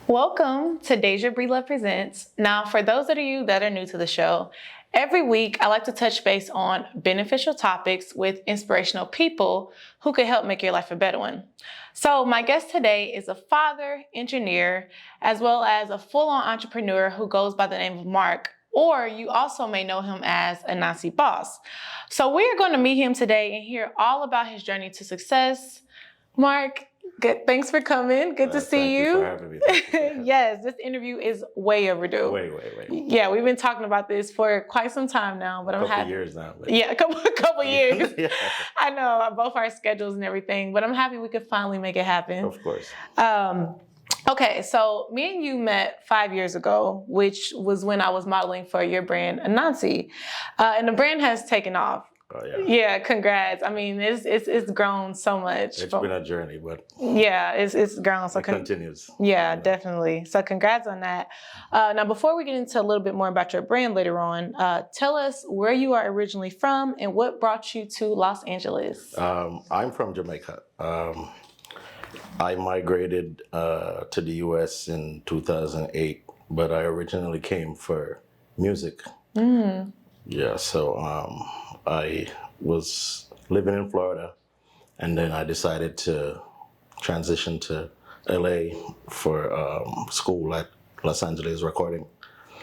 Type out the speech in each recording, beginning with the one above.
Welcome to Daisha Breedlove Presents. Now, for those of you that are new to the show, every week I like to touch base on beneficial topics with inspirational people who could help make your life a better one. So my guest today is a father, engineer, as well as a full-on entrepreneur who goes by the name of Mark, or you also may know him as Ananciboss. So we are going to meet him today and hear all about his journey to success. Mark, good. Thanks for coming. Good to see you. Thank you for having me. Yes, this interview is way overdue. Way. Yeah, we've been talking about this for quite some time now, but I'm happy. Years now. But... Yeah, a couple years. Yeah. I know, both our schedules and everything, but I'm happy we could finally make it happen. Of course. Okay, so me and you met 5 years ago, which was when I was modeling for your brand, Anansi, and the brand has taken off. Oh, yeah. Yeah, congrats. I mean, it's grown so much. It's been a journey, but yeah, it's grown. So it continues. Yeah, definitely. So congrats on that. Now, before we get into a little bit more about your brand later on, tell us where you are originally from and what brought you to Los Angeles. I'm from Jamaica. I migrated to the U.S. in 2008, but I originally came for music. Yeah, so I was living in Florida, and then I decided to transition to LA for school at Los Angeles Recording.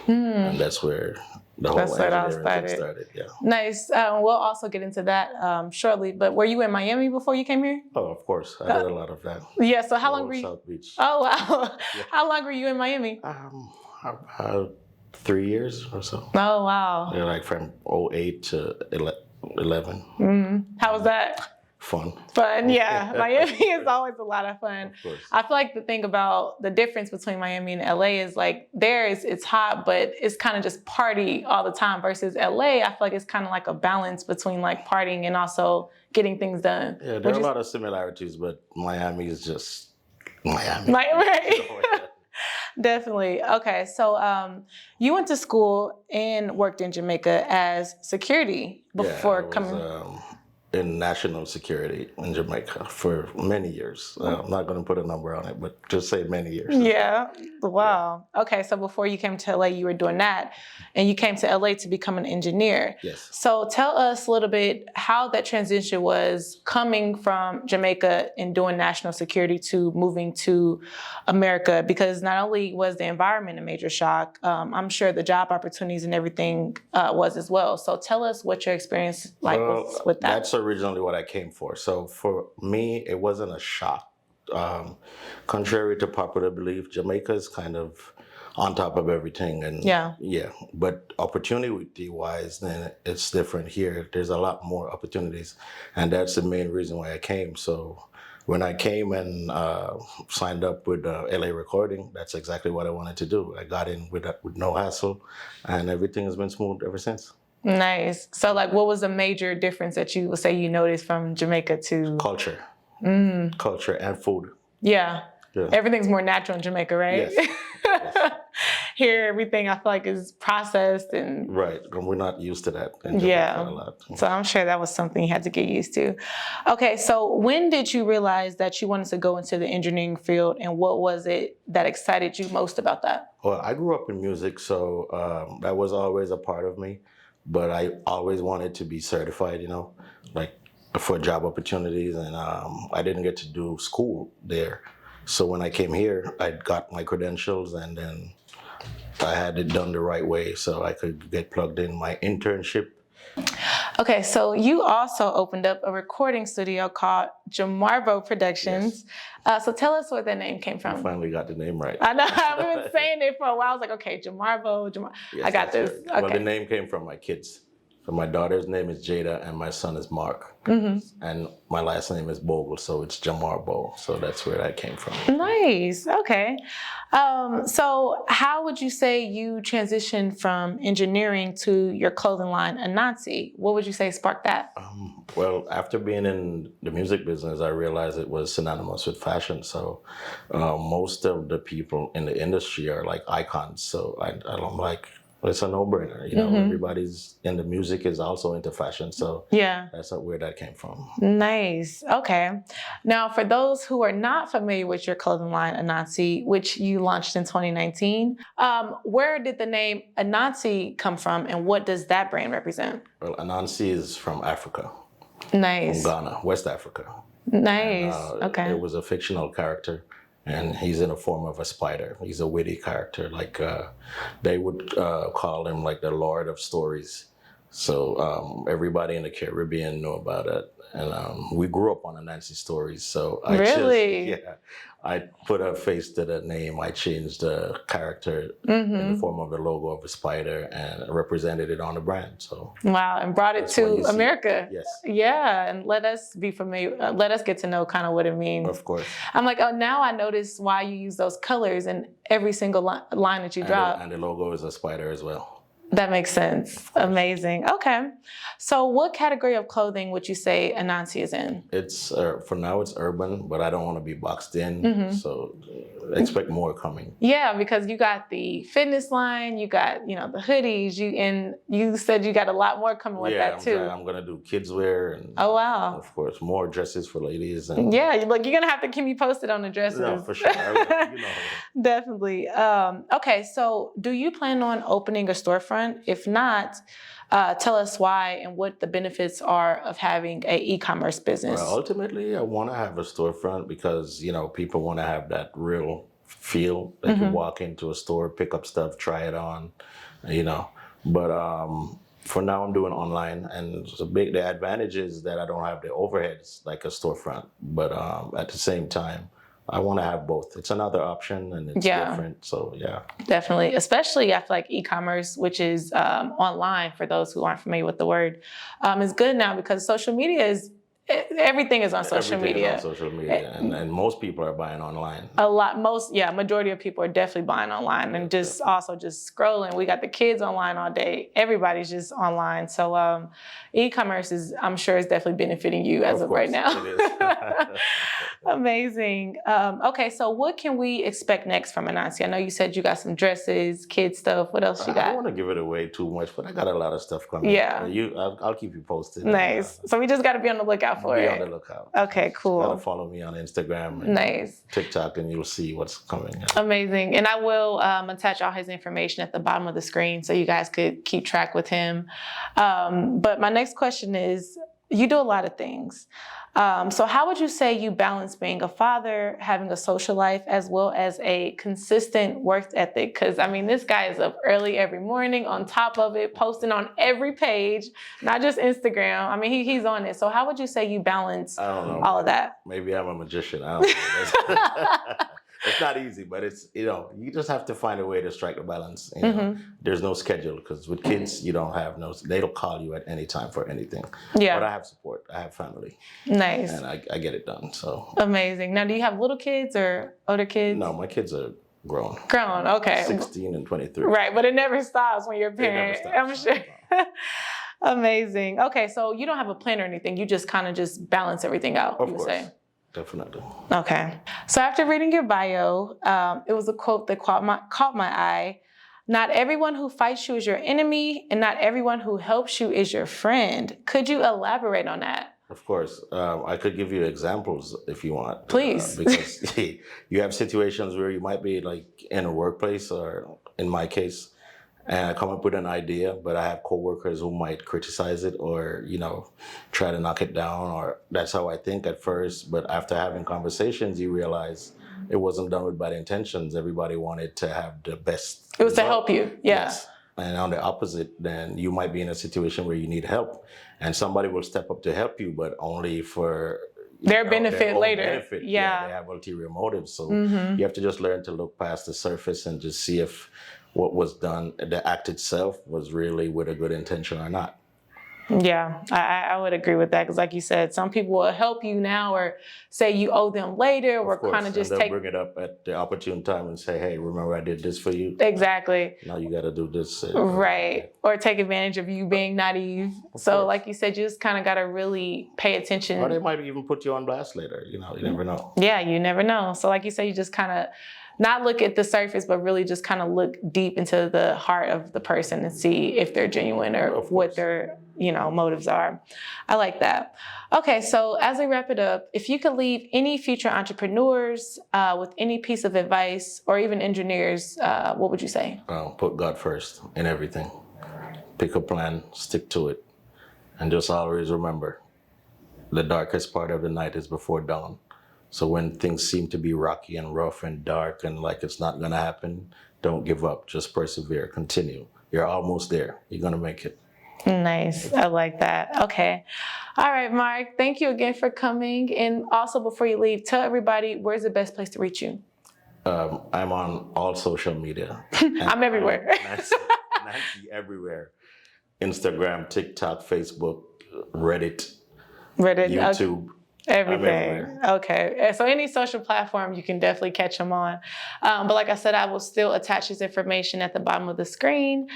And that's where the whole engineering thing started. Yeah. Nice. We'll also get into that shortly, but were you in Miami before you came here? Oh, of course. I did a lot of that. Yeah, so how long were you? South Beach. Oh, wow. Yeah. How long were you in Miami? About 3 years or so. Oh, wow. Yeah, like from 08 to 11. How was that? Fun, yeah. Miami is always a lot of fun. Of course. I feel like the thing about the difference between Miami and LA is like it's hot, but it's kind of just party all the time versus LA. I feel like it's kind of like a balance between like partying and also getting things done. Yeah, there are a lot of similarities, but Miami is just Miami. Right. Definitely. Okay, so you went to school and worked in Jamaica as security before coming. In national security in Jamaica for many years. I'm not going to put a number on it, but just say many years. Yeah. Wow. Yeah. Okay. So before you came to LA, you were doing that, and you came to LA to become an engineer. Yes. So tell us a little bit how that transition was coming from Jamaica and doing national security to moving to America, because not only was the environment a major shock, I'm sure the job opportunities and everything was as well. So tell us what your experience was with that. That's originally what I came for. So for me, it wasn't a shock. Contrary to popular belief, Jamaica is kind of on top of everything. And yeah. But opportunity-wise, then it's different here. There's a lot more opportunities. And that's the main reason why I came. So when I came and signed up with LA Recording, that's exactly what I wanted to do. I got in with no hassle, and everything has been smooth ever since. Nice. So like, what was a major difference that you would say you noticed from Jamaica to? Culture. Culture and food. Yeah. Everything's more natural in Jamaica, right? Yes. Here, everything I feel like is processed and... Right. We're not used to that in Jamaica a lot. So I'm sure that was something you had to get used to. Okay, so when did you realize that you wanted to go into the engineering field, and what was it that excited you most about that? Well, I grew up in music, so that was always a part of me. But I always wanted to be certified, like for job opportunities. And I didn't get to do school there. So when I came here, I got my credentials, and then I had it done the right way so I could get plugged in my internship. Okay, so you also opened up a recording studio called Jamarbo Productions. Yes. So tell us where that name came from. I finally got the name right. I know, I've been saying it for a while. I was like, okay, Jamarbo. Yes, I got this. Right. Okay. Well, the name came from my kids. So my daughter's name is Jada, and my son is Mark. And my last name is Bogle, so it's Jamarbo. So that's where that came from. Nice. Okay. So how would you say you transitioned from engineering to your clothing line, Anansi? What would you say sparked that? Well, after being in the music business, I realized it was synonymous with fashion. So most of the people in the industry are like icons. So I'm like, it's a no-brainer. You know, everybody's in the music is also into fashion, so that's where that came from. Nice. Okay. Now, for those who are not familiar with your clothing line, Anansi, which you launched in 2019, where did the name Anansi come from, and what does that brand represent? Well, Anansi is from Africa. Nice. From Ghana, West Africa. Nice. And, okay. It was a fictional character. And he's in the form of a spider. He's a witty character. Like they would call him like the Lord of Stories. So everybody in the Caribbean knew about it. And we grew up on Anansi stories. So I put a face to the name. I changed the character in the form of the logo of a spider and represented it on the brand. So wow, and brought it to America. Yes. Yeah, and let us be familiar. Let us get to know kind of what it means. Of course. I'm like, oh, now I notice why you use those colors in every single line that you drop. And the logo is a spider as well. That makes sense. Amazing. Okay. So what category of clothing would you say Anansi is in? It's, for now it's urban, but I don't want to be boxed in. So expect more coming. Yeah, because you got the fitness line, you got, the hoodies, you said you got a lot more coming with that too. I'm going to do kids wear. And oh, wow. Of course, more dresses for ladies. And yeah, you're going to have to keep me posted on the dresses. No, for sure. Definitely. Okay, so do you plan on opening a storefront? If not, tell us why and what the benefits are of having an e-commerce business. Well, ultimately, I want to have a storefront because, people want to have that real feel. They can walk into a store, pick up stuff, try it on, But for now, I'm doing online. And the advantage is that I don't have the overheads like a storefront. But at the same time, I want to have both. It's another option and it's different. So, yeah. Definitely. Especially I feel like e-commerce, which is online for those who aren't familiar with the word, is good now because social media everything is on social media. Is on social media. And most people are buying online. Majority of people are definitely buying online and just scrolling. We got the kids online all day. Everybody's just online. So e-commerce I'm sure is definitely benefiting you as of right now. It is. Amazing. Okay, so what can we expect next from Anansi? I know you said you got some dresses, kid stuff. What else you got? I don't want to give it away too much, but I got a lot of stuff coming. Yeah. I'll keep you posted. Nice. So we just got to be on the lookout for it. Be on the lookout. Okay, cool. Gotta follow me on Instagram and TikTok, and you'll see what's coming. Amazing. And I will attach all his information at the bottom of the screen so you guys could keep track with him. But my next question is, you do a lot of things. So how would you say you balance being a father, having a social life, as well as a consistent work ethic? Because, this guy is up early every morning, on top of it, posting on every page, not just Instagram. He's on it. So how would you say you balance all of that? Maybe I'm a magician. I don't know. It's not easy, but it's, you just have to find a way to strike a balance. There's no schedule because with kids, you don't have they'll call you at any time for anything. Yeah. But I have support. I have family. Nice. And I get it done. So amazing. Now, do you have little kids or older kids? No, my kids are grown. Grown, okay. 16 and 23. Right, but it never stops when you're a parent. I'm sure. Amazing. Okay, so you don't have a plan or anything. You just kind of just balance everything out, you would say. Definitely. Okay. So after reading your bio, it was a quote that caught my eye. Not everyone who fights you is your enemy, and not everyone who helps you is your friend. Could you elaborate on that? Of course. I could give you examples if you want. Please. Because you have situations where you might be like in a workplace, or in my case, and I come up with an idea, but I have coworkers who might criticize it or, try to knock it down, or that's how I think at first. But after having conversations, you realize it wasn't done with bad intentions. Everybody wanted to have the best. It was to help you. Yeah. Yes. And on the opposite, then you might be in a situation where you need help and somebody will step up to help you, but only for their benefit later. Benefit. Yeah. They have ulterior motives. So you have to just learn to look past the surface and just see if what was done, the act itself, was really with a good intention or not. Yeah, I would agree with that because, like you said, some people will help you now or say you owe them later, or kind of just bring it up at the opportune time and say, "Hey, remember I did this for you." Exactly. Now you got to do this. Right, or take advantage of you being naive. So, like you said, you just kind of got to really pay attention. Or they might even put you on blast later. You never know. Yeah, you never know. So, like you said, you just kind of not look at the surface, but really just kind of look deep into the heart of the person and see if they're genuine or what their, motives are. I like that. Okay, so as we wrap it up, if you could leave any future entrepreneurs with any piece of advice, or even engineers, what would you say? Put God first in everything. Pick a plan, stick to it, and just always remember, the darkest part of the night is before dawn. So when things seem to be rocky and rough and dark and like it's not going to happen, don't give up. Just persevere. Continue. You're almost there. You're going to make it. Nice. I like that. Okay. All right, Mark. Thank you again for coming. And also, before you leave, tell everybody where's the best place to reach you. I'm on all social media. I'm everywhere. Nancy everywhere. Instagram, TikTok, Facebook, Reddit, YouTube. Okay. Everything. Okay. So any social platform, you can definitely catch them on. But like I said, I will still attach his information at the bottom of the screen.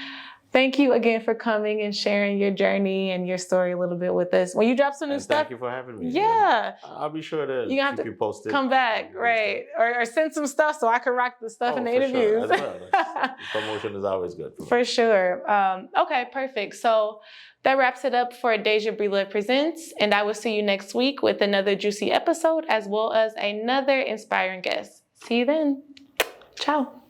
Thank you again for coming and sharing your journey and your story a little bit with us. When you drop some new stuff. Thank you for having me. Yeah. I'll be sure to keep you posted. Come back, right. Or send some stuff so I can rock the stuff in the interviews. Sure. As well. Promotion is always good. For sure. Okay, perfect. So that wraps it up for Daisha Breedlove Presents, and I will see you next week with another juicy episode as well as another inspiring guest. See you then. Ciao.